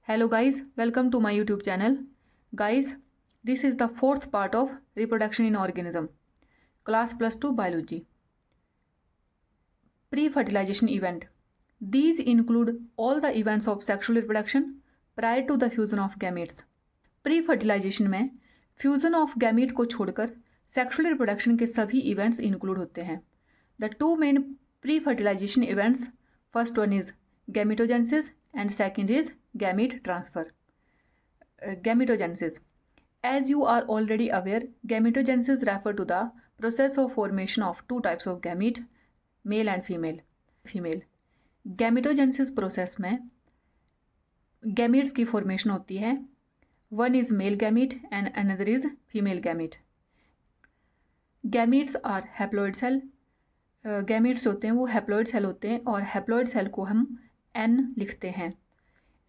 Hello guys, welcome to my YouTube channel. Guys, this is the fourth part of reproduction in organism, class +2 biology. Pre-fertilization event. These include all the events of sexual reproduction prior to the fusion of gametes. Pre-fertilization में fusion of gamete को छोड़कर sexual reproduction के सभी events include होते हैं. The two main pre fertilisation events, first one is gametogenesis and second is gamete transfer. Gametogenesis. As you are already aware, gametogenesis refer to the process of formation of two types of gamete, male and female. Gametogenesis process में gametes की formation होती है. One is male gamete and another is female gamete. Gametes are haploid cell. Gametes होते हैं वो haploid cell होते हैं और haploid cell को हम N लिखते हैं.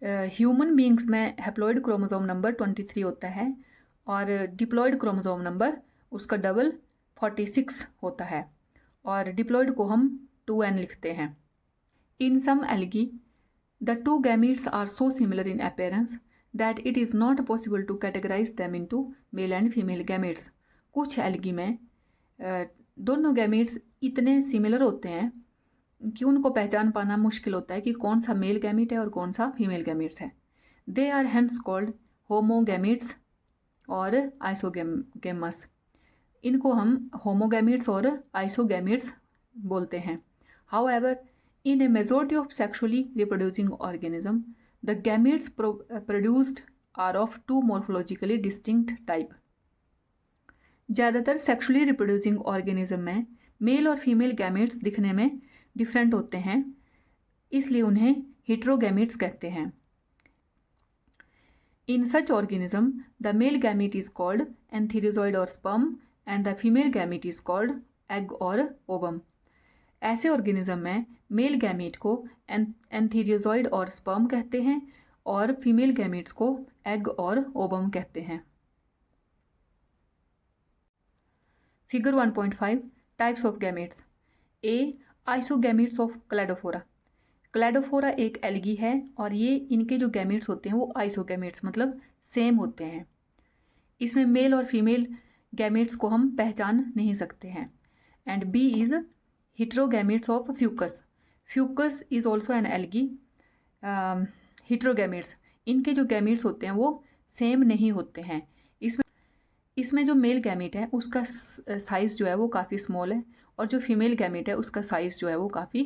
ह्यूमन बींग्स में हैप्लॉइड क्रोमोसोम नंबर 23 होता है और डिप्लॉइड क्रोमोसोम नंबर उसका डबल 46 होता है और डिप्लॉइड को हम 2N लिखते हैं. In some algae the two gametes are so similar in appearance that it is not possible to categorise them into male and female gametes. कुछ एल्गी में दोनों गैमीट्स इतने सिमिलर होते हैं कि उनको पहचान पाना मुश्किल होता है कि कौन सा मेल गैमीट है और कौन सा फीमेल गैमीट्स है. They are hence called homogametes और आइसोगेमस. इनको हम होमोगैमीट्स और आइसोगैमीट्स बोलते हैं. However, in a majority of sexually reproducing organism the gametes produced are of two morphologically distinct type. ज़्यादातर सेक्सुअली रिप्रोड्यूसिंग ऑर्गेनिज्म में मेल और फीमेल गैमीट्स दिखने में डिफरेंट होते हैं, इसलिए उन्हें हेटेरोगैमीट्स कहते हैं. In such organism the male gamete is called antherozoid और sperm and the female gamete is called egg और ओवम. ऐसे ऑर्गेनिज्म में मेल गैमीट को एंथेरियोजॉइड और स्पर्म कहते हैं और फीमेल गैमीट्स को एग और ओवम कहते हैं. Figure 1.5 types of gametes. A isogametes of Cladophora. Cladophora एक एल्गी है और ये इनके जो गैमीट्स होते हैं वो आइसोगैमीट्स मतलब सेम होते हैं. इसमें मेल और फीमेल गैमीट्स को हम पहचान नहीं सकते हैं. And B is heterogametes of Fucus. Fucus is also an algae. Heterogametes, इनके जो गैमीट्स होते हैं वो सेम नहीं होते हैं. इसमें जो मेल गैमीट है उसका साइज़ जो है वो काफ़ी स्मॉल है और जो फीमेल गैमीट है उसका साइज़ जो है वो काफ़ी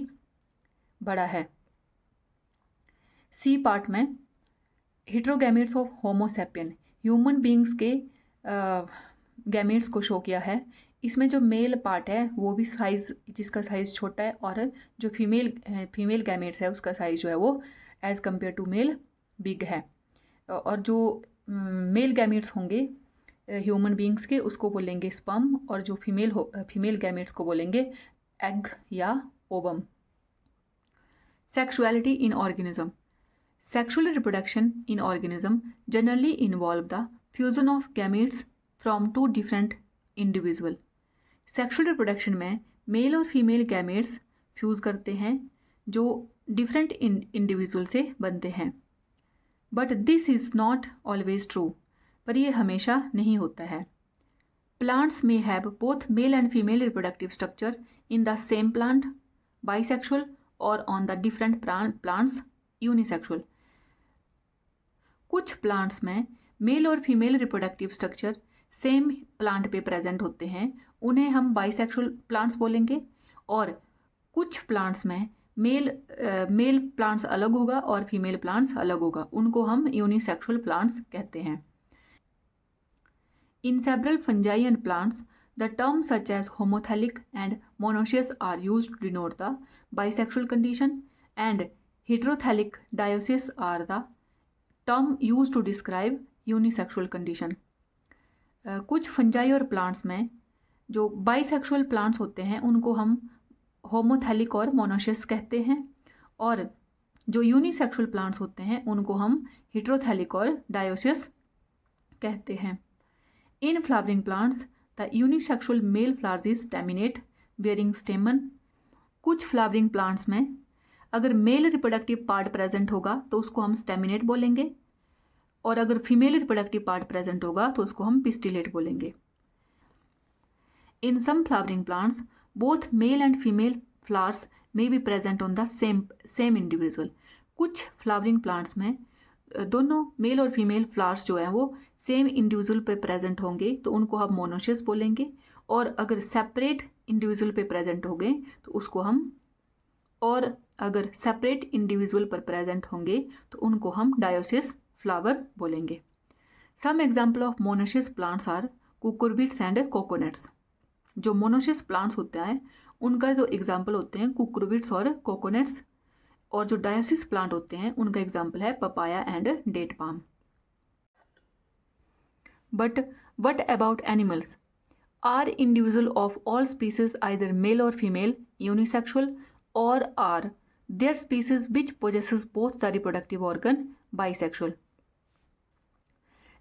बड़ा है. सी पार्ट में हेटेरोगैमीट्स ऑफ होमोसेपियन ह्यूमन बींग्स के गैमीट्स को शो किया है. इसमें जो मेल पार्ट है वो भी साइज़ जिसका साइज़ छोटा है और जो फीमेल गैमीट्स है उसका साइज़ जो है वो as compare to male big है. और जो मेल गैमीट्स होंगे ह्यूमन बींग्स के उसको बोलेंगे स्पर्म और जो फीमेल गैमेट्स को बोलेंगे एग या ovum. Sexuality in organism. Sexual reproduction in organism generally involve the fusion of gametes from two different individual. Sexual reproduction में मेल और फीमेल गैमेट्स फ्यूज़ करते हैं जो डिफरेंट इंडिविजुअल से बनते हैं. But this is not always true. पर यह हमेशा नहीं होता है. प्लांट्स में have both male and female reproductive structure in the same plant, bisexual और on the different plants unisexual. कुछ प्लांट्स में मेल और female reproductive structure same plant पे प्रेजेंट होते हैं, उन्हें हम बाइसेक्सुअल प्लांट्स बोलेंगे. और कुछ प्लांट्स में मेल प्लांट्स अलग होगा और फीमेल प्लांट्स अलग होगा, उनको हम यूनिसेक्सुअल प्लांट्स कहते हैं. In several fungi and plants, the terms such as homothallic and monoecious are used to denote the bisexual condition, and heterothallic dioecious are the term used to describe unisexual condition. कुछ fungi और plants में जो bisexual plants होते हैं उनको हम homothallic और monoecious कहते हैं और जो यूनिसेक्सुअल प्लांट्स होते हैं उनको हम हेटेरोथैलिक और डायोसियस कहते हैं. In flowering plants, the unisexual male flowers is staminate bearing stamen. कुछ फ्लावरिंग प्लांट्स में अगर मेल रिप्रोडक्टिव पार्ट प्रेजेंट होगा तो उसको हम स्टेमिनेट बोलेंगे और अगर फीमेल रिप्रोडक्टिव पार्ट प्रेजेंट होगा तो उसको हम पिस्टिलेट बोलेंगे। In some flowering plants both male and female flowers may be present on the same individual. कुछ फ्लावरिंग प्लांट्स में दोनों मेल और फीमेल फ्लावर्स जो हैं वो सेम इंडिविजुअल पे प्रेजेंट होंगे तो उनको हम मोनोसिस बोलेंगे, और अगर सेपरेट इंडिविजुअल पे प्रेजेंट हो गए तो उसको हम पर प्रेजेंट होंगे तो उनको हम डायोसिस फ्लावर बोलेंगे। Some example of monoecious plants are cucurbits and coconuts. जो मोनोसिस प्लांट्स होते हैं उनका जो एग्जाम्पल होते हैं कुकुरबिट्स और कोकोनट्स, और जो डायोसिस प्लांट होते हैं उनका एग्जाम्पल है papaya and date palm. But what about animals? Are individual of all species either male और फीमेल, यूनिसेक्सुअल, और are there species which possesses both the reproductive organ bisexual?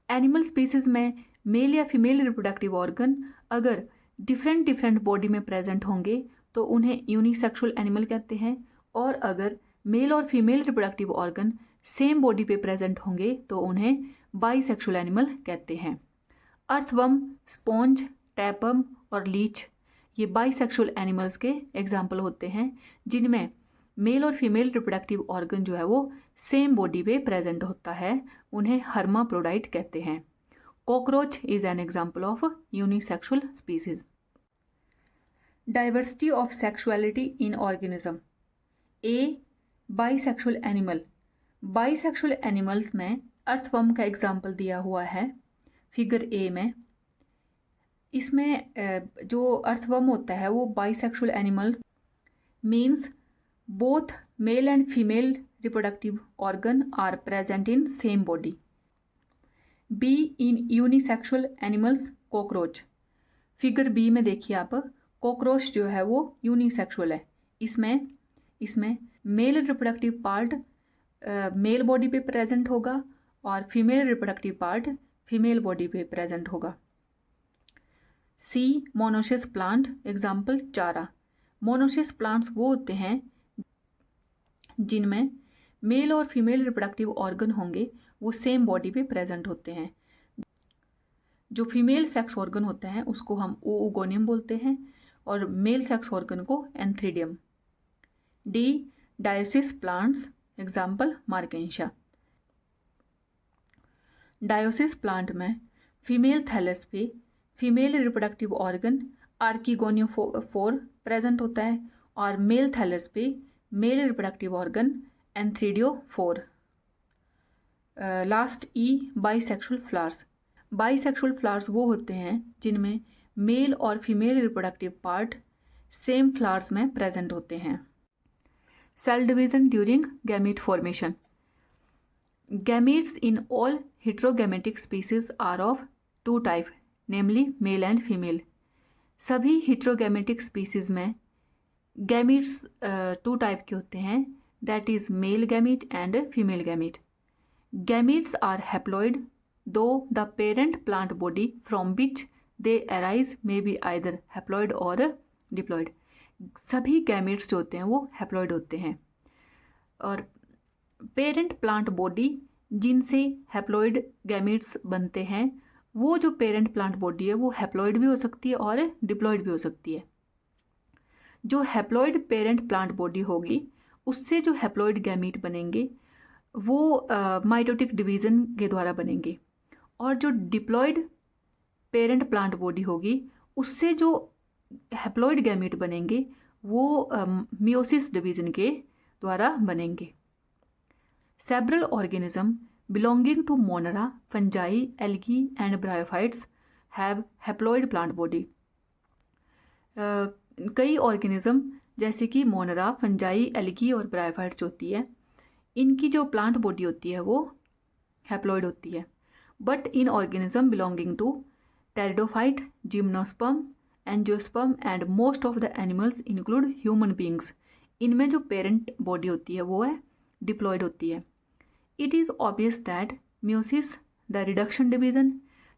Animal species में male या female reproductive organ अगर different body में present होंगे तो उन्हें unisexual animal कहते हैं, और अगर मेल और female reproductive organ same body पे प्रेजेंट होंगे तो उन्हें बाइसेक्सुअल एनिमल कहते हैं। अर्थवर्म, स्पॉन्ज, टैपवर्म और लीच ये बाइसेक्सुअल एनिमल्स के एग्जाम्पल होते हैं जिनमें मेल और फीमेल रिप्रोडक्टिव ऑर्गन जो है वो सेम बॉडी पे प्रेजेंट होता है, उन्हें हर्माप्रोडाइट कहते हैं। Cockroach is an example of unisexual species. Diversity of sexuality in organism. A, bisexual animal. Bisexual animals में अर्थवर्म का एग्जाम्पल दिया हुआ है फिगर ए में। इसमें जो अर्थवर्म होता है वो bisexual animals means both male and female reproductive organ are present in same body. B, in unisexual animals cockroach. Figure B में देखिए आप, कॉकरोच जो है वो यूनिसेक्सुअल है। इसमें male reproductive part male body पे प्रेजेंट होगा और female reproductive part female body पे प्रेजेंट होगा। C, मोनोसिस plant. एग्जाम्पल चारा। मोनोसिस प्लांट्स वो होते हैं जिनमें मेल और फीमेल रिप्रोडक्टिव ऑर्गन होंगे वो सेम बॉडी पे प्रेजेंट होते हैं। जो फीमेल सेक्स ऑर्गन होता है उसको हम ओओगोनियम बोलते हैं और मेल सेक्स ऑर्गन को antheridium. D, dioecious plants. Example Marchantia. Dioecious plant में फीमेल थैलस पे female reproductive organ archegoniophore present होता है और मेल थैलस पे male reproductive organ antheridiophore. Last E, bisexual flowers. Bisexual flowers वो होते हैं जिनमें मेल और female reproductive part same flowers में प्रेजेंट होते हैं। Cell division during gamete formation. Gametes in all heterogametic species are of two type, namely male and female. सभी heterogametic species में gametes two type के होते हैं, that is male gamete and female gamete. Gametes are haploid, though the parent plant body from which they arise may be either haploid or diploid. सभी gametes जो होते हैं वो haploid होते हैं और पेरेंट प्लांट बॉडी जिनसे हैप्लॉइड गैमेट्स बनते हैं वो जो पेरेंट प्लांट बॉडी है वो हैप्लॉइड भी हो सकती है और डिप्लॉइड भी हो सकती है। जो हैप्लॉइड पेरेंट प्लांट बॉडी होगी उससे जो हैप्लॉइड गैमेट बनेंगे वो माइटोटिक डिवीज़न के द्वारा बनेंगे, और जो डिप्लॉइड पेरेंट प्लांट बॉडी होगी उससे जो हैप्लॉइड गैमेट बनेंगे वो मियोसिस डिवीज़न के द्वारा बनेंगे। Several organisms belonging to Monera, fungi, algae and bryophytes have haploid plant body. कई ऑर्गेनिज्म जैसे कि मोनरा, फंजाई, एल्गी और ब्रायोफाइट्स होती है, इनकी जो प्लांट बॉडी होती है वो हैप्लॉइड होती है। But in organism belonging to pteridophyte, gymnosperm, angiosperm and most of the animals include human beings, इनमें जो पेरेंट बॉडी होती है वो है डिप्लॉइड होती है। It is obvious that meiosis, the reduction division,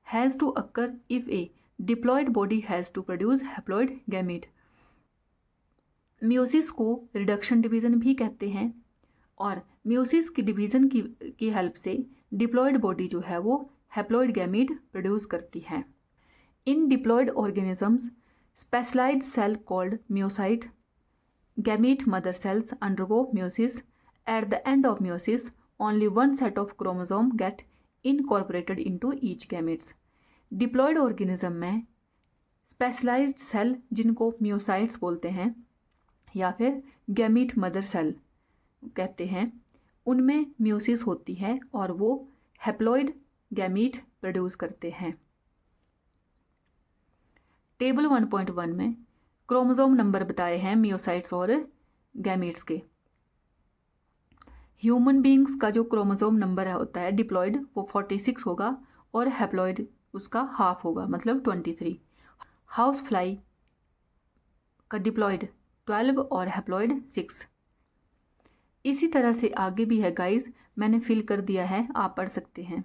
has to occur if a diploid body has to produce haploid gamete. meiosis को reduction division भी कहते हैं और meiosis की डिवीज़न की हेल्प से डिप्लॉयड बॉडी जो है वो हैप्लॉयड गैमीट प्रोड्यूस करती है। In diploid organisms specialised cell called meiocyte gamete mother cells undergo meiosis. At the end of meiosis only one set of chromosome get incorporated into each gametes. Diploid organism में specialised cell जिनको meiocytes बोलते हैं या फिर gamete mother cell कहते हैं, उनमें meiosis होती है और वो हैप्लॉयड गैमीट प्रोड्यूस करते हैं। टेबल 1.1 में क्रोमोसोम नंबर बताए हैं म्योसाइट्स और गैमीट्स के। ह्यूमन बींग्स का जो क्रोमोसोम नंबर होता है डिप्लॉयड वो 46 होगा और हैप्लॉयड उसका हाफ होगा, मतलब 23। हाउस फ्लाई का डिप्लॉयड 12 और हैप्लॉयड 6। इसी तरह से आगे भी है गाइस, मैंने फिल कर दिया है, आप पढ़ सकते हैं।